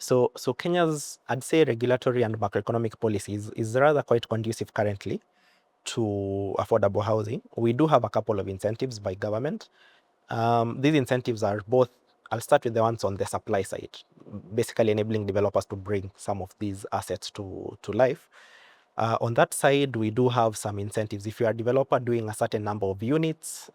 So Kenya's, I'd say, regulatory and macroeconomic policies is rather quite conducive currently to affordable housing. We do have a couple of incentives by government. These incentives are both, I'll start with the ones on the supply side, basically enabling developers to bring some of these assets to life. On that side, we do have some incentives. If you are a developer doing a certain number of units,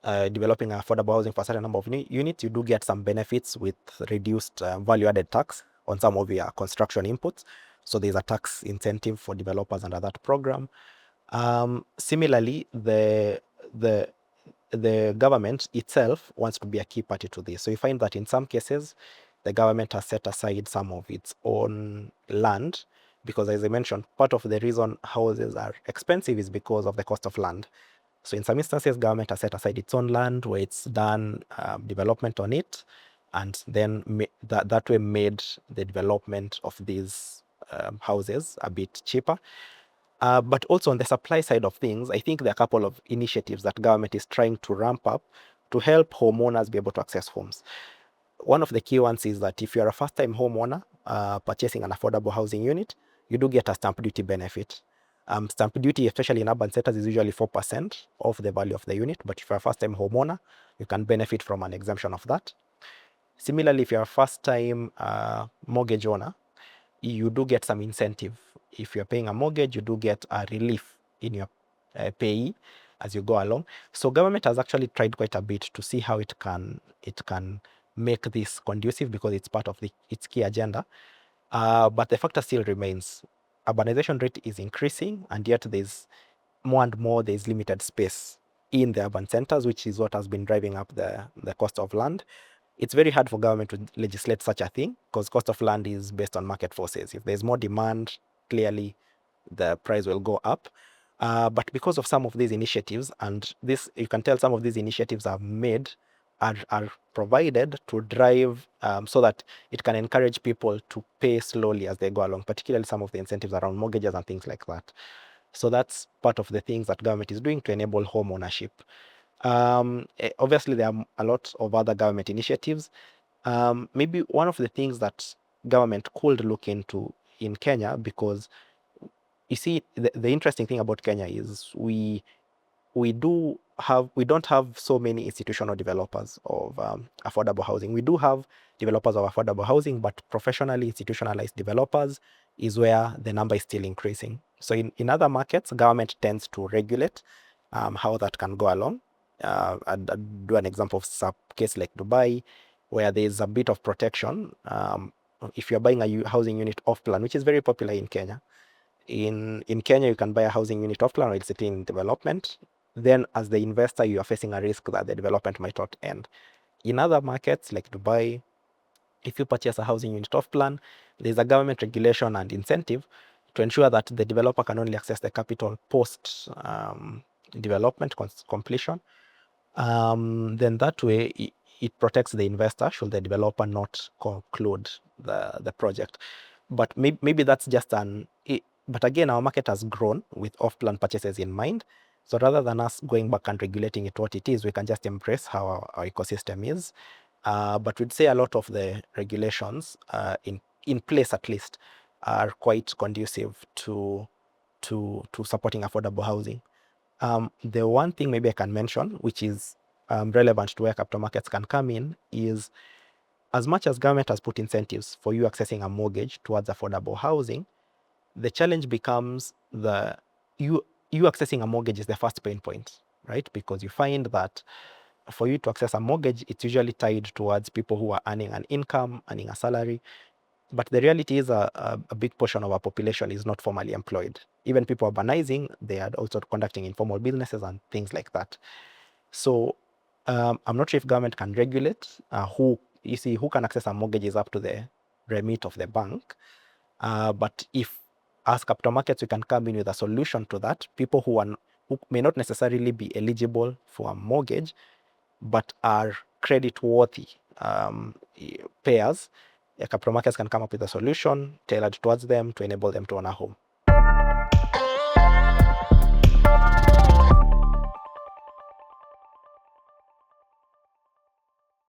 developing affordable housing for a certain number of units, you do get some benefits with reduced value-added tax on some of your construction inputs. So there's a tax incentive for developers under that program. Similarly, the government itself wants to be a key party to this. So you find that in some cases, the government has set aside some of its own land because, as I mentioned, part of the reason houses are expensive is because of the cost of land. So in some instances, government has set aside its own land where it's done development on it, and then that way made the development of these houses a bit cheaper. But also on the supply side of things, I think there are a couple of initiatives that government is trying to ramp up to help homeowners be able to access homes. One of the key ones is that if you're a first-time homeowner purchasing an affordable housing unit, you do get a stamp duty benefit. Stamp duty, especially in urban centers, is usually 4% of the value of the unit. But if you're a first-time homeowner, you can benefit from an exemption of that. Similarly, if you're a first-time mortgage owner, you do get some incentive. If you're paying a mortgage, you do get a relief in your payee as you go along. So government has actually tried quite a bit to see how it can make this conducive because it's part of its key agenda. But the factor still remains. Urbanization rate is increasing, and yet there's more and more there's limited space in the urban centers, which is what has been driving up the cost of land. It's very hard for government to legislate such a thing because cost of land is based on market forces. If there's more demand, clearly the price will go up. But because of some of these initiatives, and this, you can tell some of these initiatives are provided to drive so that it can encourage people to pay slowly as they go along, particularly some of the incentives around mortgages and things like that. So that's part of the things that government is doing to enable home ownership. Obviously, there are a lot of other government initiatives. Maybe one of the things that government could look into in Kenya, because you see, the interesting thing about Kenya is we don't have so many institutional developers of affordable housing. We do have developers of affordable housing, but professionally institutionalized developers is where the number is still increasing. So in other markets, government tends to regulate how that can go along. I'd do an example of a case like Dubai, where there's a bit of protection. If you're buying a housing unit off plan, which is very popular in Kenya. In Kenya, you can buy a housing unit off plan while sitting in development. Then as the investor, you are facing a risk that the development might not end. In other markets like Dubai, if you purchase a housing unit off plan, there's a government regulation and incentive to ensure that the developer can only access the capital post development completion. Then that way it protects the investor should the developer not conclude the project. But maybe that's just but again, our market has grown with off-plan purchases in mind. So rather than us going back and regulating it what it is, we can just embrace how our ecosystem is. But we'd say a lot of the regulations in place at least are quite conducive to supporting affordable housing. The one thing maybe I can mention, which is relevant to where capital markets can come in, is as much as government has put incentives for you accessing a mortgage towards affordable housing, the challenge becomes you accessing a mortgage is the first pain point, right? Because you find that for you to access a mortgage, it's usually tied towards people who are earning an income, earning a salary. But the reality is a big portion of our population is not formally employed. Even people urbanizing, they are also conducting informal businesses and things like that. So I'm not sure if government can regulate who can access a mortgage is up to the remit of the bank. But if as capital markets, we can come in with a solution to that, people who may not necessarily be eligible for a mortgage, but are credit-worthy payers, capital markets can come up with a solution tailored towards them to enable them to own a home.